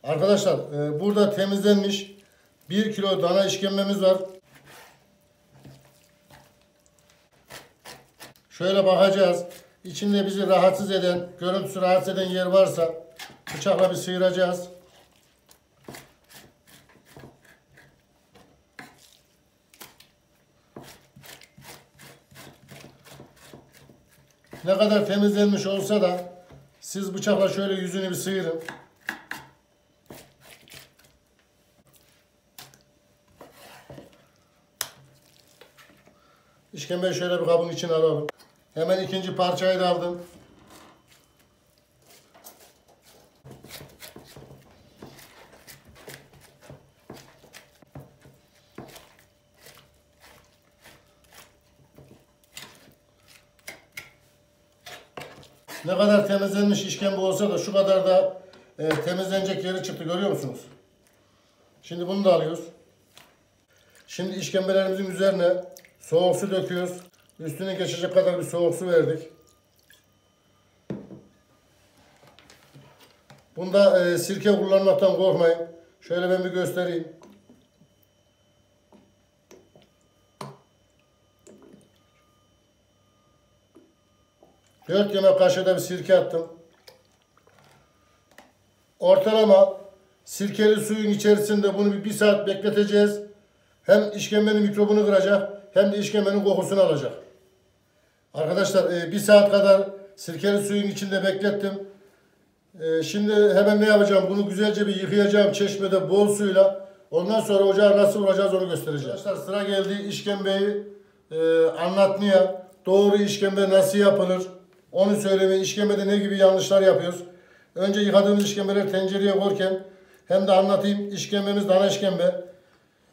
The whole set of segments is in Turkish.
Arkadaşlar burada temizlenmiş 1 kilo dana işkembemiz var. Şöyle bakacağız. İçinde bizi rahatsız eden, görüntüsü rahatsız eden yer varsa bıçakla bir sıyıracağız. Ne kadar temizlenmiş olsa da siz bıçakla şöyle yüzünü bir sıyırın. İşkembeyi şöyle bir kabın içine alalım. Hemen ikinci parçayı da aldım. Ne kadar temizlenmiş işkembe olsa da şu kadar da temizlenecek yeri çıktı, görüyor musunuz? Şimdi bunu da alıyoruz. Şimdi işkembelerimizin üzerine soğuk su döküyoruz. Üstüne geçecek kadar bir soğuk su verdik. Bunda sirke kullanmaktan korkmayın. Şöyle ben bir göstereyim. Dört yemek kaşığı da bir sirke attım. Ortalama sirkeli suyun içerisinde bunu bir saat bekleteceğiz. Hem işkembenin mikrobunu kıracak hem de işkembenin kokusunu alacak. Arkadaşlar bir saat kadar sirkeli suyun içinde beklettim. Şimdi hemen ne yapacağım? Bunu güzelce bir yıkayacağım çeşmede bol suyla. Ondan sonra ocağa nasıl vuracağız onu göstereceğim. Arkadaşlar sıra geldi işkembeyi anlatmaya. Doğru işkembe nasıl yapılır? Onu söylemeye, işkembede ne gibi yanlışlar yapıyoruz? Önce yıkadığımız işkembeleri tencereye koyarken hem de anlatayım. İşkembemiz dana işkembe.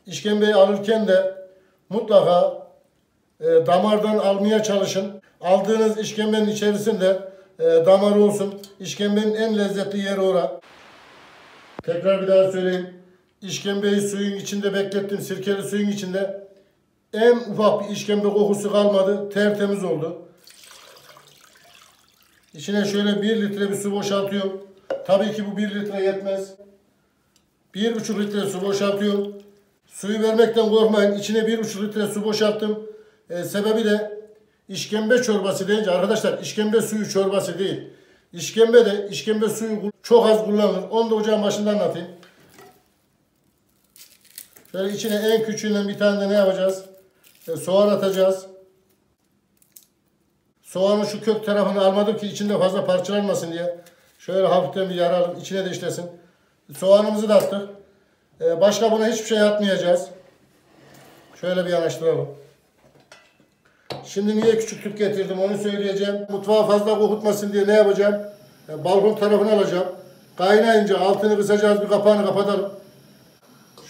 İşkembeyi alırken de mutlaka damardan almaya çalışın. Aldığınız işkembenin içerisinde damar olsun. İşkembenin en lezzetli yeri ora. Tekrar bir daha söyleyeyim. İşkembeyi suyun içinde beklettim. Sirkeli suyun içinde. En ufak bir işkembe kokusu kalmadı. Tertemiz oldu. İçine şöyle 1 litre bir su boşaltıyorum. Tabii ki bu 1 litre yetmez. 1,5 litre su boşaltıyorum. Suyu vermekten korkmayın. İçine 1,5 litre su boşalttım. Sebebi de işkembe çorbası deyince arkadaşlar işkembe suyu çorbası değil. İşkembe de işkembe suyu çok az kullanılır. Onu da ocağın başında anlatayım. Şöyle içine en küçüğünden bir tane de ne yapacağız? Soğan atacağız. Soğanın şu kök tarafını almadım ki içinde fazla parçalanmasın diye. Şöyle hafiften bir yaralım. İçine de işlesin. Soğanımızı da attık. Başka buna hiçbir şey atmayacağız. Şöyle bir yanaştıralım. Şimdi niye küçük tüp getirdim onu söyleyeceğim. Mutfağı fazla kokutmasın diye ne yapacağım? Balkon tarafını alacağım. Kaynayınca altını kısacağız, bir kapağını kapatalım.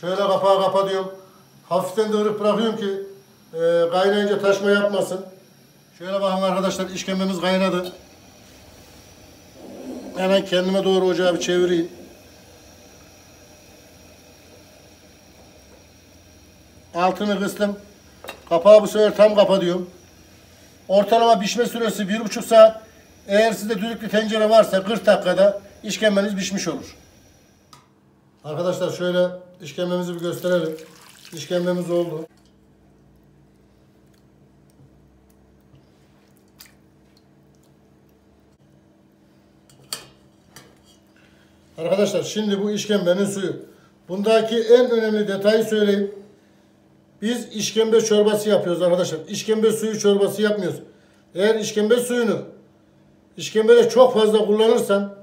Şöyle kapağı kapatıyorum. Hafiften de ılık bırakıyorum ki kaynayınca taşma yapmasın. Şöyle bakın arkadaşlar, işkembemiz kaynadı. Hemen kendime doğru ocağı bir çevireyim. Altını kıstım. Kapağı bu sefer tam kapatıyorum. Ortalama pişme süresi 1,5 saat. Eğer sizde düdüklü tencere varsa 40 dakikada işkembeniz pişmiş olur. Arkadaşlar şöyle işkembemizi bir gösterelim. İşkembemiz oldu. Arkadaşlar şimdi bu işkembenin suyu. Bundaki en önemli detayı söyleyeyim. Biz işkembe çorbası yapıyoruz arkadaşlar. İşkembe suyu çorbası yapmıyoruz. Eğer işkembe suyunu işkembede çok fazla kullanırsan,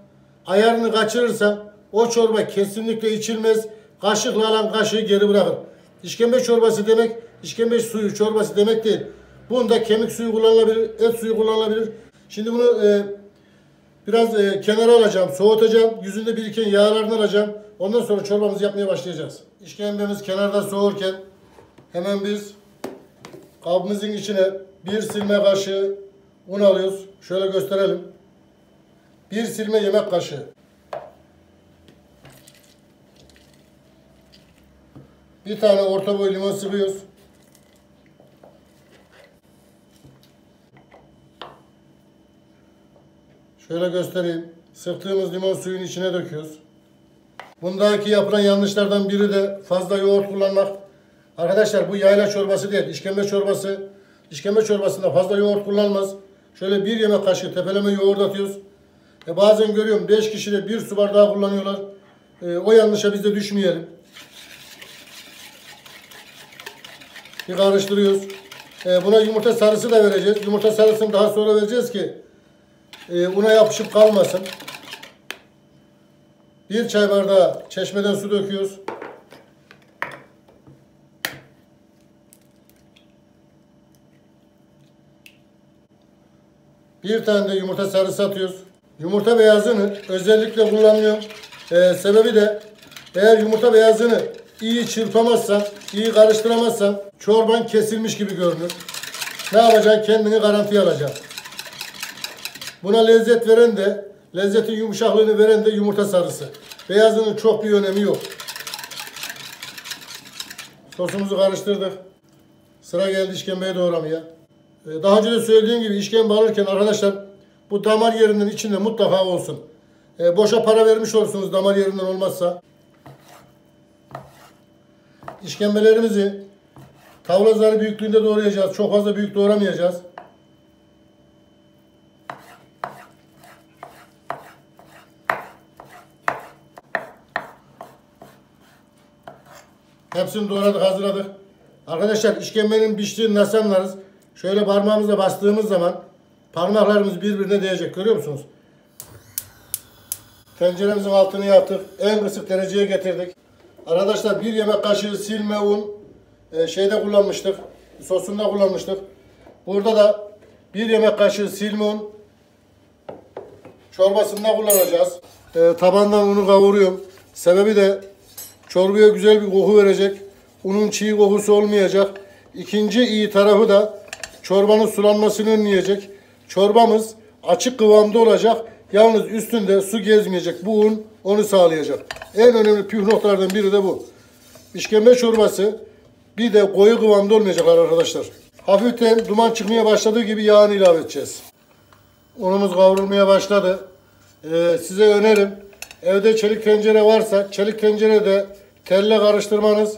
ayarını kaçırırsan o çorba kesinlikle içilmez. Kaşıkla alan kaşığı geri bırakır. İşkembe çorbası demek, işkembe suyu çorbası demek değil. Bunda kemik suyu kullanılabilir, et suyu kullanılabilir. Şimdi bunu biraz kenara alacağım, soğutacağım. Yüzünde biriken yağlarını alacağım. Ondan sonra çorbamızı yapmaya başlayacağız. İşkembemiz kenarda soğurken hemen biz kabımızın içine 1 silme kaşığı un alıyoruz. Şöyle gösterelim. 1 silme yemek kaşığı. Bir tane orta boy limon sıkıyoruz. Şöyle göstereyim. Sıktığımız limon suyun içine döküyoruz. Bundaki yapılan yanlışlardan biri de fazla yoğurt kullanmak. Arkadaşlar bu yayla çorbası değil, işkembe çorbası. İşkembe çorbasında fazla yoğurt kullanmaz. Şöyle bir yemek kaşığı tepeleme yoğurt atıyoruz. Bazen görüyorum 5 kişi de 1 su bardağı kullanıyorlar. O yanlışa biz de düşmeyelim. Bir karıştırıyoruz. Buna yumurta sarısı da vereceğiz. Yumurta sarısını daha sonra vereceğiz ki una yapışıp kalmasın. 1 çay bardağı çeşmeden su döküyoruz. Bir tane de yumurta sarısı atıyoruz. Yumurta beyazını özellikle kullanıyorum. Sebebi de eğer yumurta beyazını iyi çırpamazsan, iyi karıştıramazsan çorban kesilmiş gibi görünür. Ne yapacaksın? Kendini garantiye alacaksın. Buna lezzet veren de, lezzetin yumuşaklığını veren de yumurta sarısı. Beyazının çok bir önemi yok. Sosumuzu karıştırdık. Sıra geldi işkembeyi doğramaya. Daha önce de söylediğim gibi işkembe alırken arkadaşlar bu damar yerinden içinde mutlaka olsun. Boşa para vermiş olursunuz damar yerinden olmazsa. İşkembelerimizi tavla zarı büyüklüğünde doğrayacağız. Çok fazla büyük doğramayacağız. Hepsini doğradık, hazırladık. Arkadaşlar işkembenin piştiğini nasıl anlarız? Şöyle parmağımızla bastığımız zaman parmaklarımız birbirine değecek. Görüyor musunuz? Tenceremizin altını yaptık. En kısık dereceye getirdik. Arkadaşlar 1 yemek kaşığı silme un şeyde kullanmıştık. Sosunda kullanmıştık. Burada da 1 yemek kaşığı silme un çorbasında kullanacağız. Tabandan unu kavuruyorum. Sebebi de çorbaya güzel bir koku verecek. Unun çiğ kokusu olmayacak. İkinci iyi tarafı da çorbanın sulanmasını önleyecek. Çorbamız açık kıvamda olacak. Yalnız üstünde su gezmeyecek. Bu un onu sağlayacak. En önemli püf noktalardan biri de bu. İşkembe çorbası bir de koyu kıvamda olmayacaklar arkadaşlar. Hafiften duman çıkmaya başladığı gibi yağını ilave edeceğiz. Unumuz kavrulmaya başladı. Size önerim. Evde çelik tencere varsa çelik tencerede telle karıştırmanız.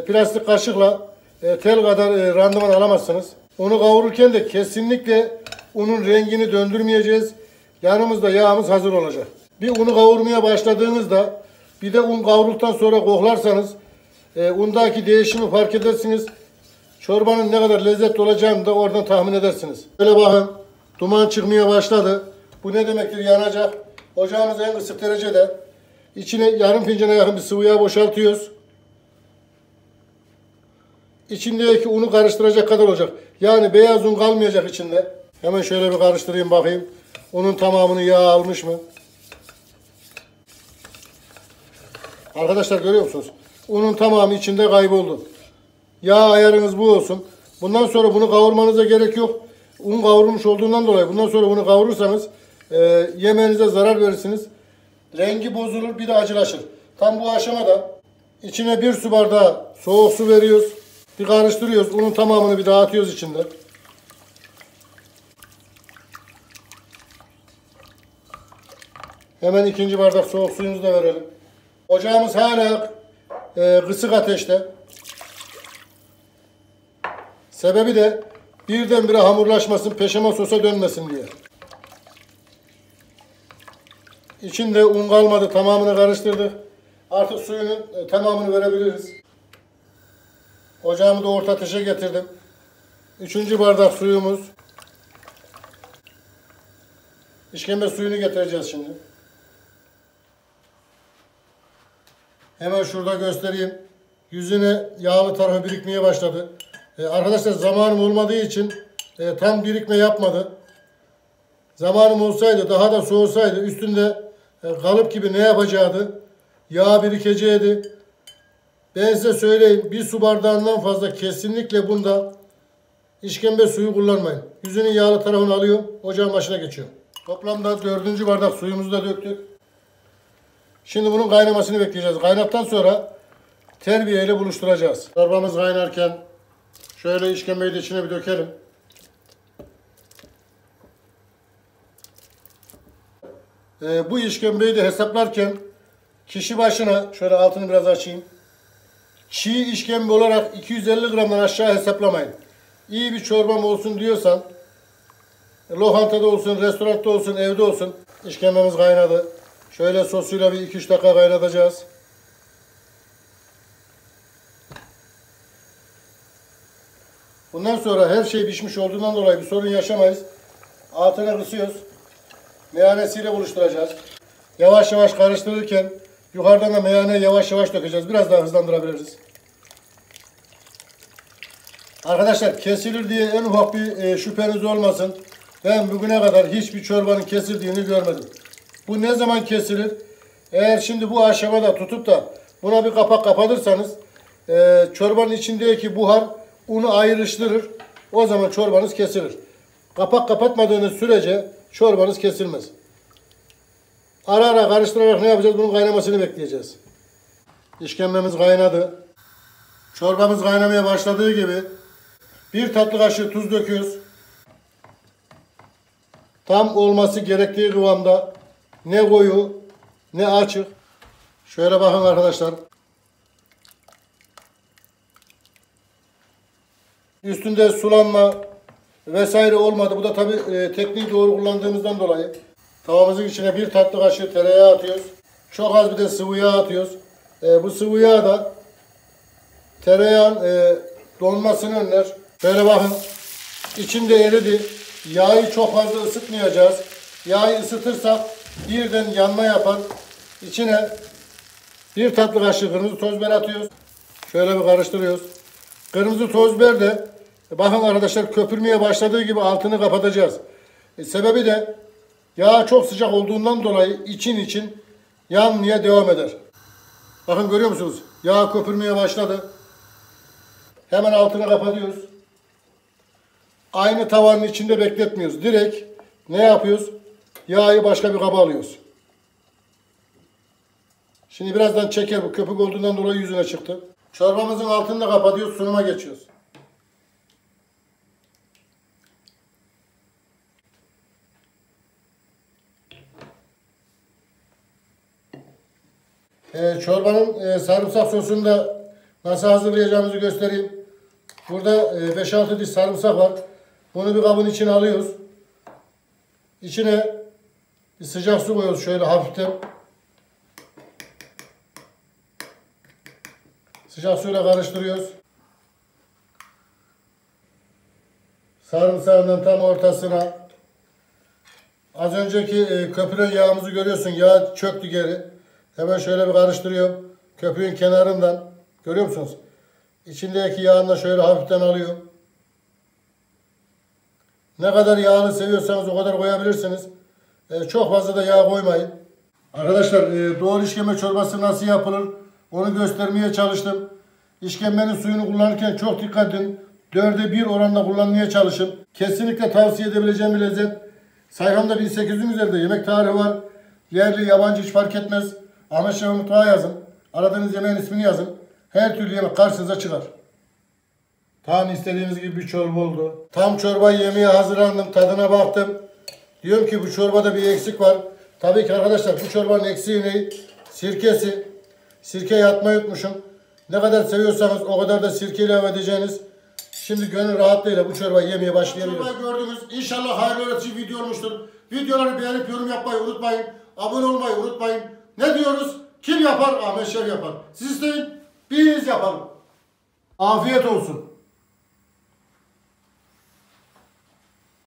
Plastik kaşıkla tel kadar randıman alamazsınız. Unu kavururken de kesinlikle unun rengini döndürmeyeceğiz. Yanımızda yağımız hazır olacak. Bir unu kavurmaya başladığınızda bir de un kavrulduktan sonra koklarsanız undaki değişimi fark edersiniz. Çorbanın ne kadar lezzetli olacağını da oradan tahmin edersiniz. Böyle bakın duman çıkmaya başladı. Bu ne demektir? Yanacak. Ocağımız en kısık derecede. İçine yarım fincana yakın bir sıvı yağ boşaltıyoruz. İçindeki unu karıştıracak kadar olacak. Yani beyaz un kalmayacak içinde. Hemen şöyle bir karıştırayım bakayım. Unun tamamını yağ almış mı? Arkadaşlar görüyor musunuz? Unun tamamı içinde kayboldu. Yağ ayarınız bu olsun. Bundan sonra bunu kavurmanıza gerek yok. Un kavrulmuş olduğundan dolayı bundan sonra bunu kavurursanız yemeğinize zarar verirsiniz. Rengi bozulur, bir de acılaşır. Tam bu aşamada içine 1 su bardağı soğuk su veriyoruz. Bir karıştırıyoruz. Unun tamamını bir dağıtıyoruz içinde. Hemen 2. bardak soğuk suyumuzu da verelim. Ocağımız hala kısık ateşte. Sebebi de birdenbire hamurlaşmasın, peşama sosa dönmesin diye. İçinde un kalmadı, tamamını karıştırdık. Artık suyunun tamamını verebiliriz. Ocağımı da orta ateşe getirdim. 3. bardak suyumuz. İşkembe suyunu getireceğiz şimdi. Hemen şurada göstereyim. Yüzüne yağlı tarafı birikmeye başladı. Arkadaşlar zamanım olmadığı için tam birikme yapmadı. Zamanım olsaydı, daha da soğusaydı üstünde kalıp gibi ne yapacaktı? Yağ birikeceğiydi. Ben size söyleyeyim, 1 su bardağından fazla kesinlikle bunda işkembe suyu kullanmayın. Yüzünün yağlı tarafını alıyorum, ocağın başına geçiyorum. Toplamda 4. bardak suyumuzu da döktük. Şimdi bunun kaynamasını bekleyeceğiz. Kaynattan sonra terbiye ile buluşturacağız. Çorbamız kaynarken şöyle işkembeyi de içine bir dökelim. Bu işkembeyi de hesaplarken Kişi başına şöyle altını biraz açayım. Çiğ işkembe olarak 250 gramdan aşağı hesaplamayın. İyi bir çorbam olsun diyorsan lokantada olsun, restoranda olsun, evde olsun. İşkembemiz kaynadı. Şöyle sosuyla bir 2-3 dakika kaynatacağız. Bundan sonra her şey pişmiş olduğundan dolayı bir sorun yaşamayız. Altına kısıyoruz. Meyanesiyle buluşturacağız. Yavaş yavaş karıştırırken yukarıdan da meyaneyi yavaş yavaş dökeceğiz. Biraz daha hızlandırabiliriz. Arkadaşlar kesilir diye en ufak bir şüpheniz olmasın. Ben bugüne kadar hiçbir çorbanın kesildiğini görmedim. Bu ne zaman kesilir? Eğer şimdi bu aşamada tutup da buna bir kapak kapatırsanız çorbanın içindeki buhar unu ayrıştırır. O zaman çorbanız kesilir. Kapak kapatmadığınız sürece çorbanız kesilmez. Ara ara karıştırarak ne yapacağız? Bunun kaynamasını bekleyeceğiz. İşkembemiz kaynadı. Çorbamız kaynamaya başladığı gibi bir tatlı kaşığı tuz döküyoruz. Tam olması gerektiği kıvamda, ne koyu ne açık. Şöyle bakın arkadaşlar. Üstünde sulanma vesaire olmadı. Bu da tabi tekniği doğru kullandığımızdan dolayı. Tavamızın içine bir tatlı kaşığı tereyağı atıyoruz. Çok az bir de sıvı yağ atıyoruz. Bu sıvı yağ da tereyağın donmasını önler. Şöyle bakın. İçinde eridi. Yağı çok fazla ısıtmayacağız. Yağı ısıtırsak birden yanma yapar. İçine bir tatlı kaşığı kırmızı toz biber atıyoruz. Şöyle bir karıştırıyoruz. Kırmızı toz biber de bakın arkadaşlar köpürmeye başladığı gibi altını kapatacağız. Sebebi de yağ çok sıcak olduğundan dolayı için yanmaya devam eder. Bakın görüyor musunuz? Yağ köpürmeye başladı. Hemen altını kapatıyoruz. Aynı tavanın içinde bekletmiyoruz. Direkt ne yapıyoruz? Yağı başka bir kaba alıyoruz. Şimdi birazdan çeker, bu köpük olduğundan dolayı yüzüne çıktı. Çorbamızın altını da kapatıyoruz, sunuma geçiyoruz. Çorbanın sarımsak sosunu da nasıl hazırlayacağımızı göstereyim. Burada 5-6 diş sarımsak var. Bunu bir kabın içine alıyoruz. İçine bir sıcak su koyuyoruz şöyle hafiften. Sıcak suyla karıştırıyoruz. Sarımsağının tam ortasına az önceki köpüren yağımızı görüyorsun. Yağ çöktü geri. Hemen şöyle bir karıştırıyorum. Köpüğün kenarından. Görüyor musunuz? İçindeki yağını da şöyle hafiften alıyor. Ne kadar yağlı seviyorsanız o kadar koyabilirsiniz. Çok fazla da yağ koymayın. Arkadaşlar doğru işkembe çorbası nasıl yapılır onu göstermeye çalıştım. İşkembenin suyunu kullanırken çok dikkat edin. 4'e 1 oranla kullanmaya çalışın. Kesinlikle tavsiye edebileceğim bir lezzet. Sayfamda 1800'ün üzerinde yemek tarihi var. Yerli yabancı hiç fark etmez. Ahmet Şef Mutfağı yazın. Aradığınız yemeğin ismini yazın. Her türlü yemek karşınıza çıkar. Tam istediğimiz gibi bir çorba oldu. Tam çorba yemeye hazırlandım. Tadına baktım. Diyorum ki bu çorbada bir eksik var. Tabii ki arkadaşlar bu çorbanın eksiği ne? Sirkesi. Sirkeyi atmayı unutmuşum. Ne kadar seviyorsanız o kadar da sirke ilave edeceğiniz. Şimdi gönül rahatlığıyla bu çorbayı yemeye başlayabiliriz. Çorbayı gördünüz. İnşallah hayırlı öğretici video olmuştur. Videoları beğenip yorum yapmayı unutmayın. Abone olmayı unutmayın. Ne diyoruz? Kim yapar? Ahmet Şef yapar. Siz isteyin. Biz yapalım. Afiyet olsun.